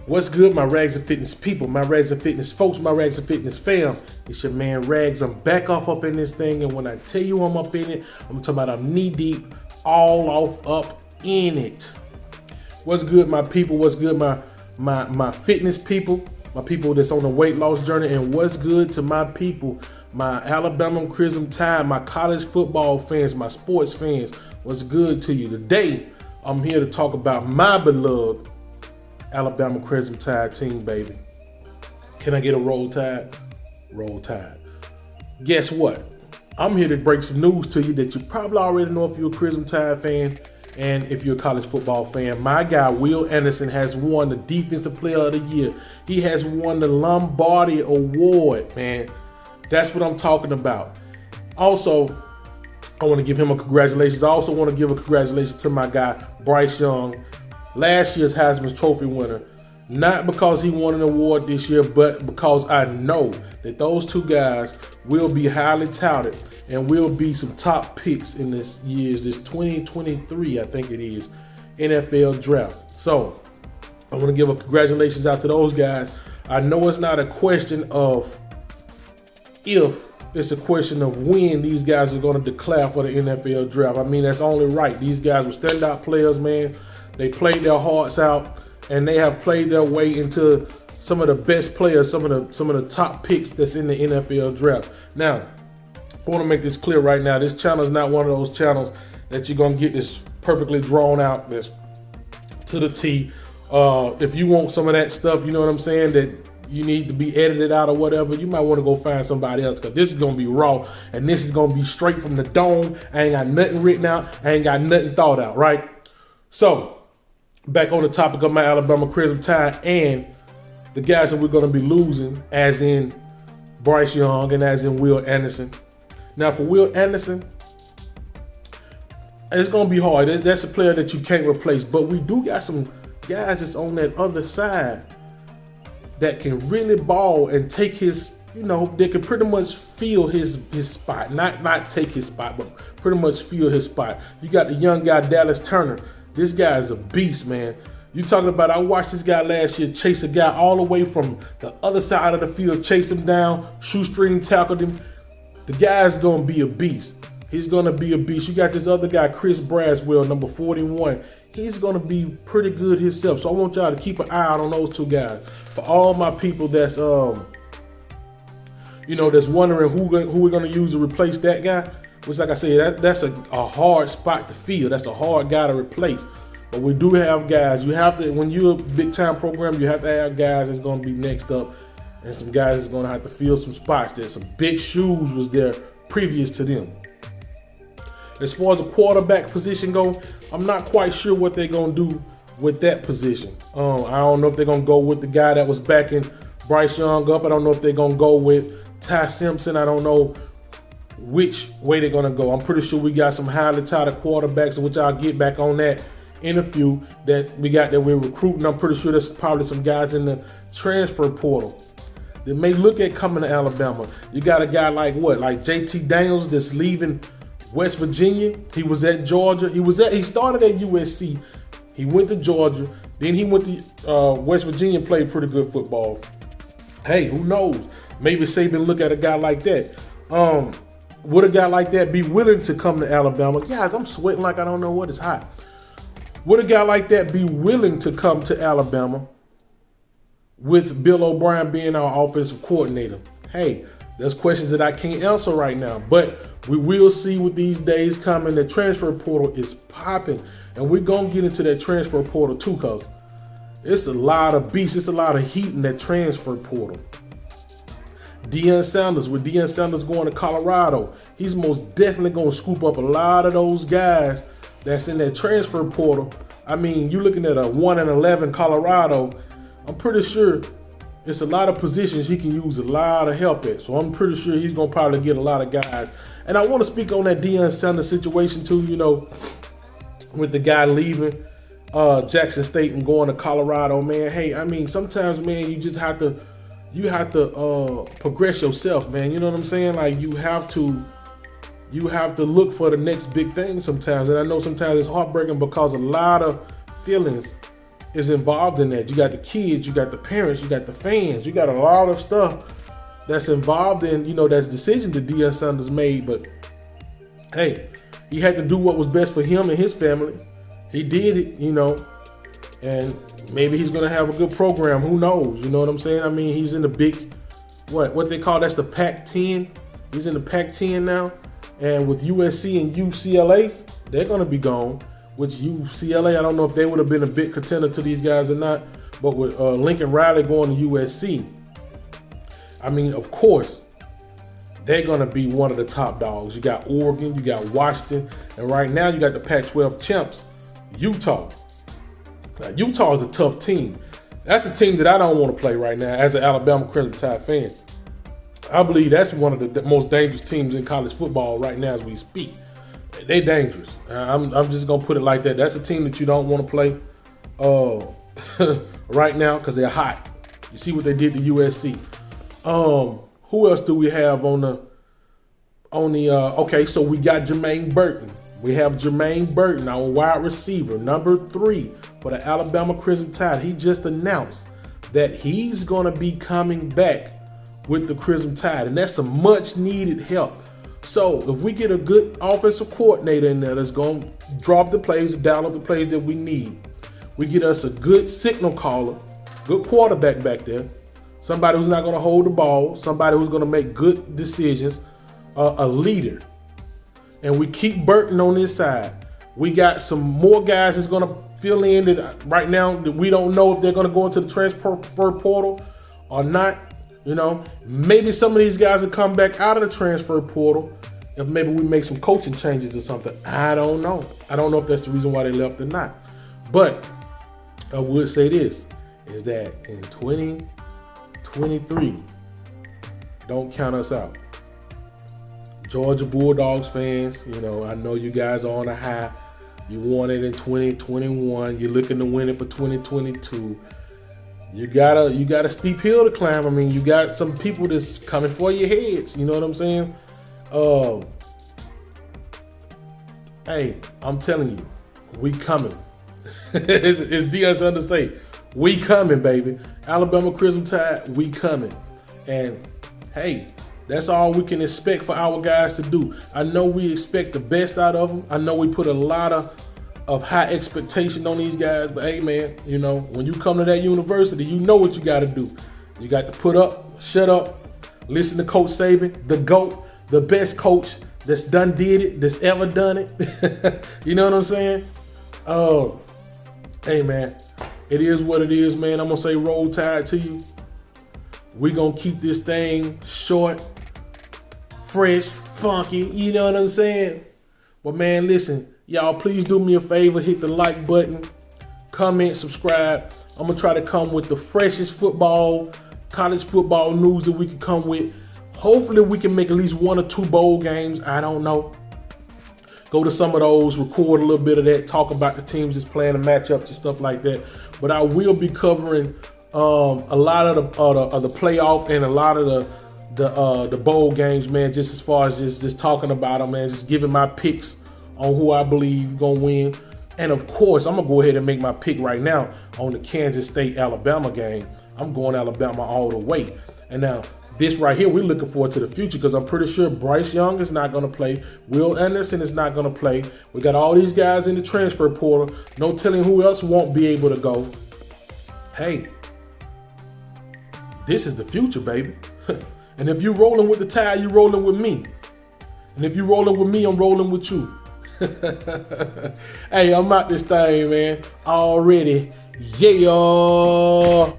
What's good, my Rags of Fitness people, my Rags of Fitness folks, my Rags of Fitness fam? It's your man Rags. I'm back up in this thing, and when I tell you I'm up in it, I'm talking about I'm knee deep, all off up in it. What's good, my people? What's good, my fitness people, my people that's on the weight loss journey, and what's good to my people, my Alabama Crimson Tide, my college football fans, my sports fans? What's good to you? Today, I'm here to talk about my beloved Alabama Crimson Tide team, baby. Can I get a roll tide? Roll tide. Guess what? I'm here to break some news to you that you probably already know if you're a Crimson Tide fan and if you're a college football fan. My guy, Will Anderson, has won the Defensive Player of the Year. He has won the Lombardi Award, man. That's what I'm talking about. Also, I want to give him a congratulations. I also want to give a congratulations to my guy, Bryce Young, last year's Heisman Trophy winner. Not because he won an award this year, but because I know that those two guys will be highly touted and will be some top picks in this 2023, I think it is, NFL draft. So I want to give a congratulations out to those guys. I know it's not a question of if, it's a question of when these guys are going to declare for the NFL draft. I mean, that's only right. These guys were standout players, man. They played their hearts out, and they have played their way into some of the best players, some of the top picks that's in the NFL draft. Now, I want to make this clear right now. This channel is not one of those channels that you're going to get this perfectly drawn out, this to the T. If you want some of that stuff, you know what I'm saying, that you need to be edited out or whatever, you might want to go find somebody else, because this is going to be raw, and this is going to be straight from the dome. I ain't got nothing written out. I ain't got nothing thought out, right? So, back on the topic of my Alabama Crimson Tide and the guys that we're going to be losing, as in Bryce Young and as in Will Anderson. Now, for Will Anderson, it's going to be hard. That's a player that you can't replace. But we do got some guys that's on that other side that can really ball and take his, they can pretty much fill his spot. Not take his spot, but pretty much fill his spot. You got the young guy, Dallas Turner. This guy is a beast, man. You talking about, I watched this guy last year chase a guy all the way from the other side of the field, chase him down, shoestring tackled him. The guy's going to be a beast. He's going to be a beast. You got this other guy, Chris Braswell, number 41. He's going to be pretty good himself. So I want y'all to keep an eye out on those two guys. For all my people that's, that's wondering who we're going to use to replace that guy, which, like I said, that's a hard spot to fill. That's a hard guy to replace. But we do have guys. You have to, when you're a big-time program, you have to have guys that's going to be next up, and some guys that's going to have to fill some spots there. Some big shoes was there previous to them. As far as the quarterback position go, I'm not quite sure what they're going to do with that position. I don't know if they're going to go with the guy that was backing Bryce Young up. I don't know if they're going to go with Ty Simpson. I don't know which way they're going to go. I'm pretty sure we got some highly touted quarterbacks, which I'll get back on that in a few, that we got that we're recruiting. I'm pretty sure there's probably some guys in the transfer portal that may look at coming to Alabama. You got a guy like JT Daniels that's leaving West Virginia. He was at Georgia. He started at USC. He went to Georgia. Then he went to West Virginia and played pretty good football. Hey, who knows? Maybe Saban look at a guy like that. Would a guy like that be willing to come to Alabama? Guys, I'm sweating like I don't know what is hot. Would a guy like that be willing to come to Alabama with Bill O'Brien being our offensive coordinator? Hey, there's questions that I can't answer right now, but we will see with these days coming. The transfer portal is popping, and we're going to get into that transfer portal too, because it's a lot of beasts. It's a lot of heat in that transfer portal. Deion Sanders, with Deion Sanders going to Colorado, he's most definitely going to scoop up a lot of those guys that's in that transfer portal. I mean, you're looking at a 1-11 Colorado. I'm pretty sure it's a lot of positions he can use a lot of help at. So I'm pretty sure he's going to probably get a lot of guys. And I want to speak on that Deion Sanders situation too, with the guy leaving Jackson State and going to Colorado, man. Hey, I mean, sometimes, man, you just have to progress yourself, man. You know what I'm saying? Like, you have to look for the next big thing sometimes. And I know sometimes it's heartbreaking because a lot of feelings is involved in that. You got the kids, you got the parents, you got the fans, you got a lot of stuff that's involved in, that decision that Deion Sanders made. But hey, he had to do what was best for him and his family. He did it, and maybe he's gonna have a good program. Who knows? You know what I'm saying? I mean, he's in the big, what they call, that's the Pac-10. He's in the Pac-10 now, and with USC and UCLA, they're gonna be gone. Which UCLA, I don't know if they would have been a big contender to these guys or not, but with Lincoln Riley going to USC, I mean, of course, they're going to be one of the top dogs. You got Oregon, you got Washington, and right now you got the Pac-12 champs, Utah. Now, Utah is a tough team. That's a team that I don't want to play right now as an Alabama Crimson Tide fan. I believe that's one of the most dangerous teams in college football right now as we speak. They dangerous. I'm just gonna put it like that. That's a team that you don't want to play right now because they're hot. You see what they did to USC. Who else do we have on the? Okay, so we got Jermaine Burton. We have Jermaine Burton, our wide receiver, number 3 for the Alabama Crimson Tide. He just announced that he's gonna be coming back with the Crimson Tide, and that's some much needed help. So if we get a good offensive coordinator in there that's going to drop the plays, download the plays that we need, we get us a good signal caller, good quarterback back there, somebody who's not going to hold the ball, somebody who's going to make good decisions, a leader, and we keep Burton on this side. We got some more guys that's going to fill in that right now that we don't know if they're going to go into the transfer portal or not. Maybe some of these guys will come back out of the transfer portal if maybe we make some coaching changes or something. I don't know. I don't know if that's the reason why they left or not. But I would say this, is that in 2023, don't count us out. Georgia Bulldogs fans, I know you guys are on a high. You won it in 2021. You're looking to win it for 2022. You got a steep hill to climb. I mean, you got some people that's coming for your heads. You know what I'm saying? Hey, I'm telling you, we coming. it's Deion Sanders say, we coming, baby. Alabama Crimson Tide, we coming. And hey, that's all we can expect for our guys to do. I know we expect the best out of them. I know we put a lot of high expectation on these guys, but hey man, when you come to that university, you know what you got to do. You got to put up, shut up, listen to Coach Saban, the GOAT, the best coach that's done did it, that's ever done it. You know what I'm saying? Hey man, it is what it is, man. I'm gonna say roll tide to you. We gonna keep this thing short, fresh, funky. You know what I'm saying? But man, listen. Y'all, please do me a favor, hit the like button, comment, subscribe. I'm going to try to come with the freshest college football news that we can come with. Hopefully we can make at least 1 or 2 bowl games. I don't know. Go to some of those, record a little bit of that, talk about the teams that's playing the matchups and stuff like that. But I will be covering a lot of the playoff and a lot of the bowl games, man, just as far as just talking about them, man, just giving my picks on who I believe gonna win. And of course, I'm gonna go ahead and make my pick right now on the Kansas State-Alabama game. I'm going Alabama all the way. And now, this right here, we're looking forward to the future because I'm pretty sure Bryce Young is not gonna play. Will Anderson is not gonna play. We got all these guys in the transfer portal. No telling who else won't be able to go. Hey, this is the future, baby. And if you're rolling with the Tide, you're rolling with me. And if you're rolling with me, I'm rolling with you. Hey, I'm out this thing, man. Already. Yeah.